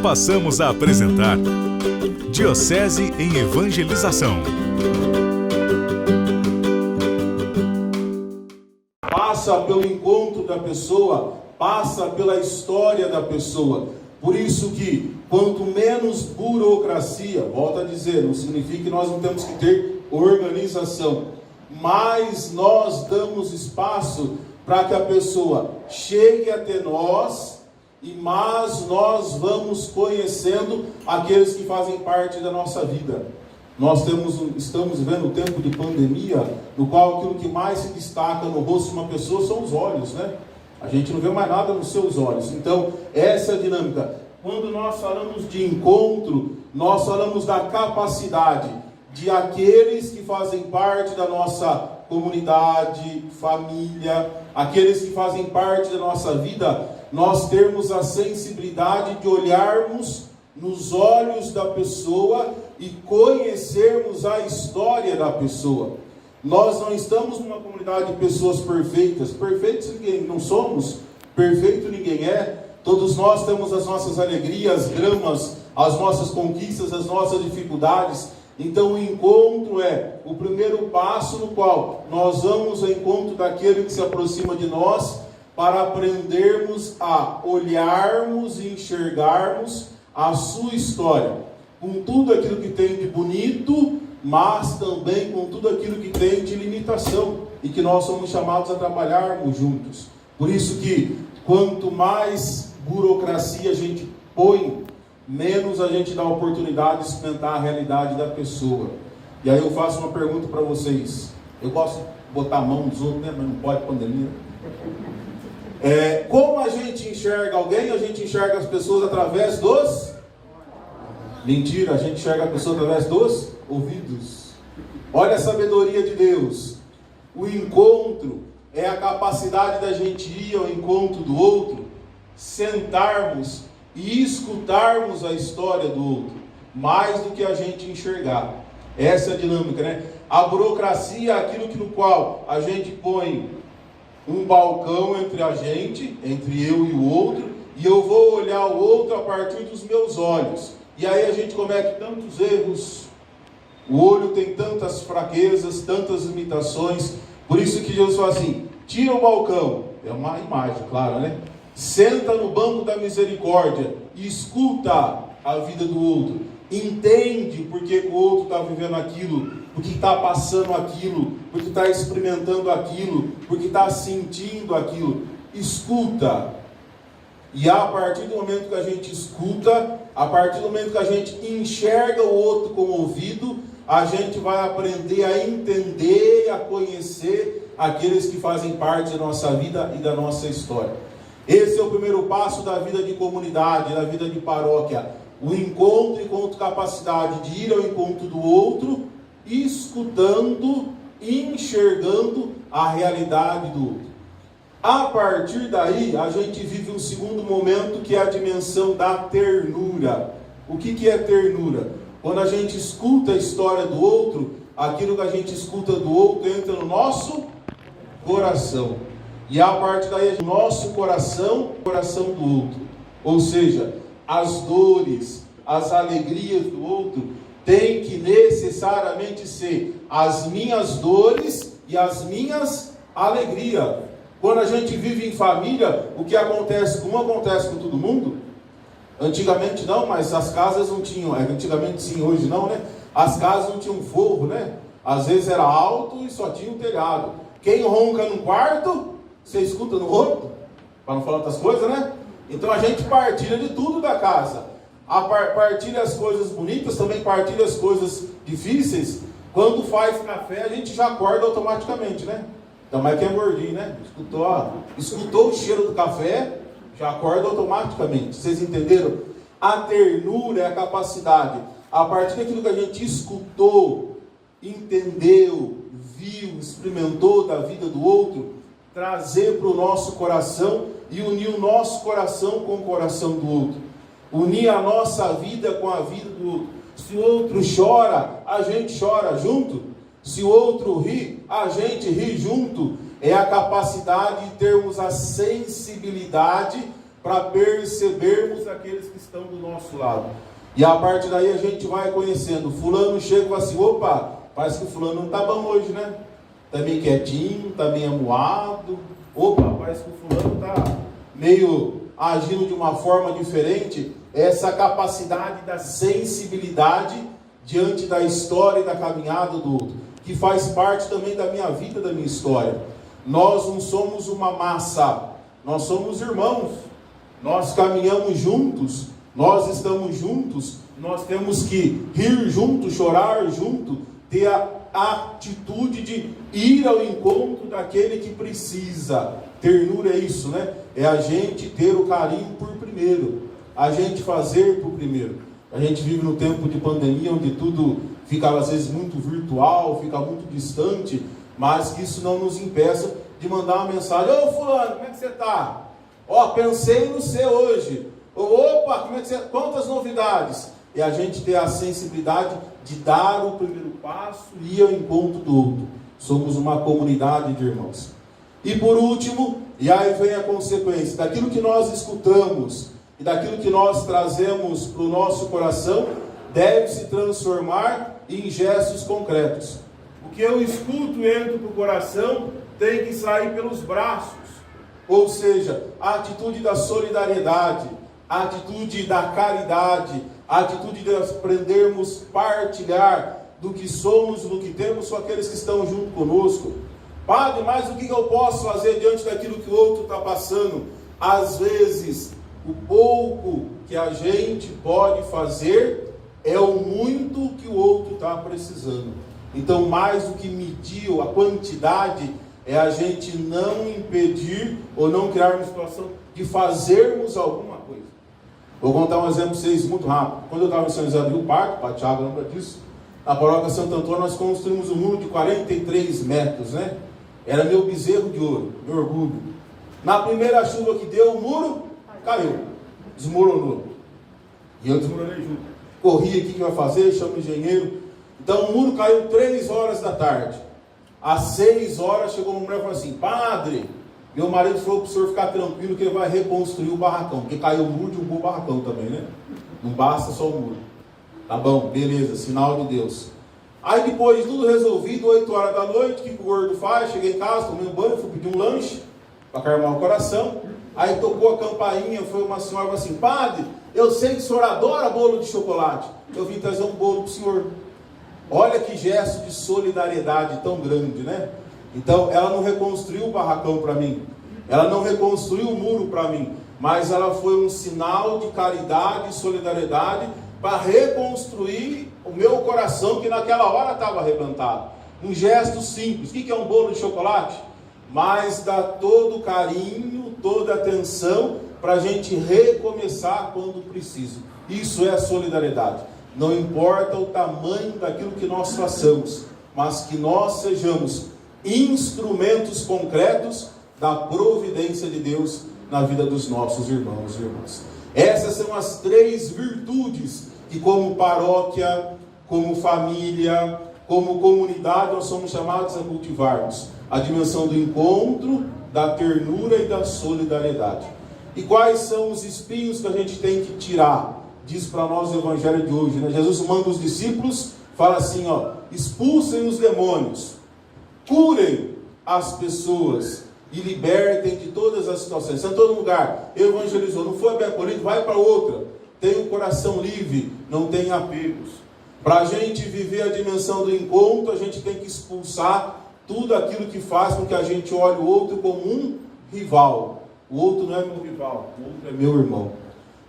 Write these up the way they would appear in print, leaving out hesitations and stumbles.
passamos a apresentar Diocese em Evangelização. Passa pelo encontro da pessoa, passa pela história da pessoa. Por isso que quanto menos burocracia, volto a dizer, não significa que nós não temos que ter organização, mas nós damos espaço para que a pessoa chegue até nós, mas nós vamos conhecendo aqueles que fazem parte da nossa vida. Nós estamos vivendo um tempo de pandemia, no qual aquilo que mais se destaca no rosto de uma pessoa são os olhos, né? A gente não vê mais nada nos seus olhos. Então, essa é a dinâmica. Quando nós falamos de encontro, nós falamos da capacidade de aqueles que fazem parte da nossa comunidade, família, aqueles que fazem parte da nossa vida, nós termos a sensibilidade de olharmos nos olhos da pessoa e conhecermos a história da pessoa. Nós não estamos numa comunidade de pessoas perfeitas. Perfeitos ninguém não somos, perfeito ninguém é. Todos nós temos as nossas alegrias, dramas, as nossas conquistas, as nossas dificuldades. Então o encontro é o primeiro passo no qual nós vamos ao encontro daquele que se aproxima de nós para aprendermos a olharmos e enxergarmos a sua história, com tudo aquilo que tem de bonito, mas também com tudo aquilo que tem de limitação, e que nós somos chamados a trabalharmos juntos. Por isso que quanto mais burocracia a gente põe, menos a gente dá a oportunidade de experimentar a realidade da pessoa. E aí eu faço uma pergunta para vocês. Eu gosto de botar a mão nos outros, né? Mas não pode, pandemia. Como a gente enxerga alguém? A gente enxerga as pessoas através dos... Mentira, a gente enxerga a pessoa através dos ouvidos. Olha a sabedoria de Deus. O encontro é a capacidade da gente ir ao encontro do outro, sentarmos e escutarmos a história do outro, mais do que a gente enxergar. Essa é a dinâmica, né? A burocracia é aquilo no qual a gente põe um balcão entre a gente, entre eu e o outro, e eu vou olhar o outro a partir dos meus olhos. E aí a gente comete tantos erros, o olho tem tantas fraquezas, tantas limitações. Por isso que Jesus fala assim: tira o balcão, é uma imagem, claro, né? Senta no banco da misericórdia e escuta a vida do outro. Entende porque o outro está vivendo aquilo, porque está passando aquilo, porque está experimentando aquilo, porque está sentindo aquilo. Escuta. E a partir do momento que a gente escuta, a partir do momento que a gente enxerga o outro com o ouvido, a gente vai aprender a entender e a conhecer aqueles que fazem parte da nossa vida e da nossa história. Esse é o primeiro passo da vida de comunidade, da vida de paróquia. O encontro enquanto capacidade de ir ao encontro do outro, escutando e enxergando a realidade do outro. A partir daí, a gente vive um segundo momento, que é a dimensão da ternura. O que é ternura? Quando a gente escuta a história do outro, aquilo que a gente escuta do outro entra no nosso coração. E a partir daí, o nosso coração, o coração do outro. Ou seja, as dores, as alegrias do outro tem que necessariamente ser as minhas dores e as minhas alegrias. Quando a gente vive em família, o que acontece? Não acontece com todo mundo? Antigamente não, mas as casas não tinham. Antigamente sim, hoje não, né? As casas não tinham forro, né? Às vezes era alto e só tinha um telhado. Quem ronca no quarto, você escuta no outro, para não falar outras coisas, né? Então a gente partilha de tudo da casa. Partilha as coisas bonitas, também partilha as coisas difíceis. Quando faz café, a gente já acorda automaticamente, né? Então, mas que é gordinho, né? Escutou o cheiro do café, já acorda automaticamente. Vocês entenderam? A ternura é a capacidade, a partir daquilo que a gente escutou, entendeu, viu, experimentou da vida do outro, trazer para o nosso coração e unir o nosso coração com o coração do outro. Unir a nossa vida com a vida do outro. Se o outro chora, a gente chora junto. Se o outro ri, a gente ri junto. É a capacidade de termos a sensibilidade para percebermos aqueles que estão do nosso lado. E a partir daí a gente vai conhecendo. Fulano chega e fala assim, opa, parece que o fulano não está bom hoje, né? Está meio quietinho, está meio amuado. Opa, parece que o fulano está meio agindo de uma forma diferente. Essa capacidade da sensibilidade diante da história e da caminhada do outro, que faz parte também da minha vida, da minha história. Nós não somos uma massa, nós somos irmãos, nós caminhamos juntos, nós estamos juntos, nós temos que rir junto, chorar junto, ter a atitude de ir ao encontro daquele que precisa. Ternura é isso, né? É a gente ter o carinho por primeiro, a gente fazer por primeiro. A gente vive no tempo de pandemia, onde tudo fica às vezes muito virtual, fica muito distante, mas que isso não nos impeça de mandar uma mensagem: ô fulano, como é que você está? Ó, pensei no você hoje. Opa, como é que você... Quantas novidades? E a gente ter a sensibilidade de dar o primeiro passo e ir ao encontro do outro. Somos uma comunidade de irmãos. E por último, e aí vem a consequência, daquilo que nós escutamos e daquilo que nós trazemos para o nosso coração, deve se transformar em gestos concretos. O que eu escuto e entro para o coração tem que sair pelos braços. Ou seja, a atitude da solidariedade, a atitude da caridade, a atitude de aprendermos partilhar do que somos, do que temos com aqueles que estão junto conosco. Padre, mas o que eu posso fazer diante daquilo que o outro está passando? Às vezes, o pouco que a gente pode fazer é o muito que o outro está precisando. Então, mais do que medir a quantidade, é a gente não impedir ou não criar uma situação de fazermos alguma coisa. Vou contar um exemplo para vocês muito rápido. Quando eu estava em São José do Rio Parque, o Tiago lembra disso, na paróquia Santo Antônio nós construímos um muro de 43 metros, né? Era meu bezerro de ouro, meu orgulho. Na primeira chuva que deu, o muro caiu, desmoronou. E eu desmoronei junto. Corri aqui, o que vai fazer? Chamo o engenheiro. Então o muro caiu 3 horas da tarde. Às 6 horas chegou uma mulher e falou assim: padre, meu marido falou para o senhor ficar tranquilo que ele vai reconstruir o barracão. Porque caiu o muro, derrubou o barracão também, né? Não basta só o muro. Tá bom, beleza, sinal de Deus. Aí depois de tudo resolvido, 8 horas da noite, o que o gordo faz? Cheguei em casa, tomei um banho, fui pedir um lanche para acalmar o coração. Aí tocou a campainha, foi uma senhora e falou assim: padre, eu sei que o senhor adora bolo de chocolate, eu vim trazer um bolo para o senhor. Olha que gesto de solidariedade tão grande, né? Então ela não reconstruiu o barracão para mim, ela não reconstruiu o muro para mim, mas ela foi um sinal de caridade e solidariedade para reconstruir o meu coração, que naquela hora estava arrebentado. Um gesto simples. O que é um bolo de chocolate? Mas dá todo o carinho, toda a atenção para a gente recomeçar quando precisa. Isso é a solidariedade. Não importa o tamanho daquilo que nós façamos, mas que nós sejamos instrumentos concretos da providência de Deus na vida dos nossos irmãos e irmãs. Essas são as 3 virtudes que, como paróquia, como família, como comunidade, nós somos chamados a cultivarmos. A dimensão do encontro, da ternura e da solidariedade. E quais são os espinhos que a gente tem que tirar? Diz para nós o evangelho de hoje, né? Jesus manda os discípulos, fala assim, ó: expulsem os demônios, curem as pessoas e libertem de todas as situações. Está em todo lugar, evangelizou, não foi bem acolhido, vai para outra. Tem o coração livre, não tem apegos. Para a gente viver a dimensão do encontro, a gente tem que expulsar tudo aquilo que faz com que a gente olhe o outro como um rival. O outro não é meu rival, o outro é meu irmão.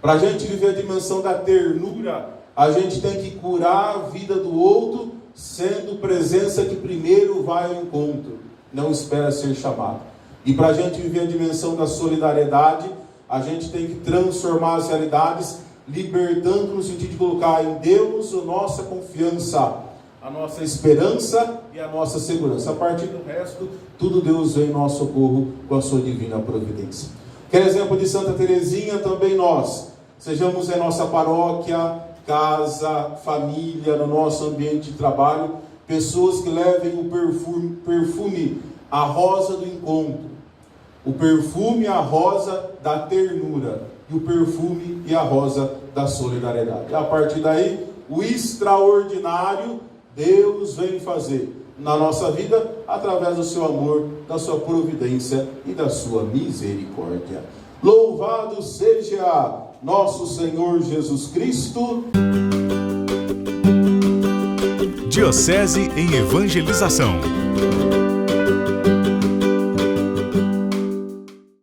Para a gente viver a dimensão da ternura, a gente tem que curar a vida do outro, sendo presença que primeiro vai ao encontro, não espera ser chamado. E para a gente viver a dimensão da solidariedade, a gente tem que transformar as realidades, libertando no sentido de colocar em Deus a nossa confiança, a nossa esperança e a nossa segurança. A partir do resto, tudo Deus vem em nosso socorro com a sua divina providência. Quer exemplo de Santa Teresinha? Também nós sejamos em nossa paróquia, casa, família, no nosso ambiente de trabalho, pessoas que levem o perfume, a rosa do encontro. O perfume e a rosa da ternura. E o perfume e a rosa da solidariedade. E a partir daí, o extraordinário Deus vem fazer na nossa vida, através do seu amor, da sua providência e da sua misericórdia. Louvado seja nosso Senhor Jesus Cristo. Diocese em Evangelização.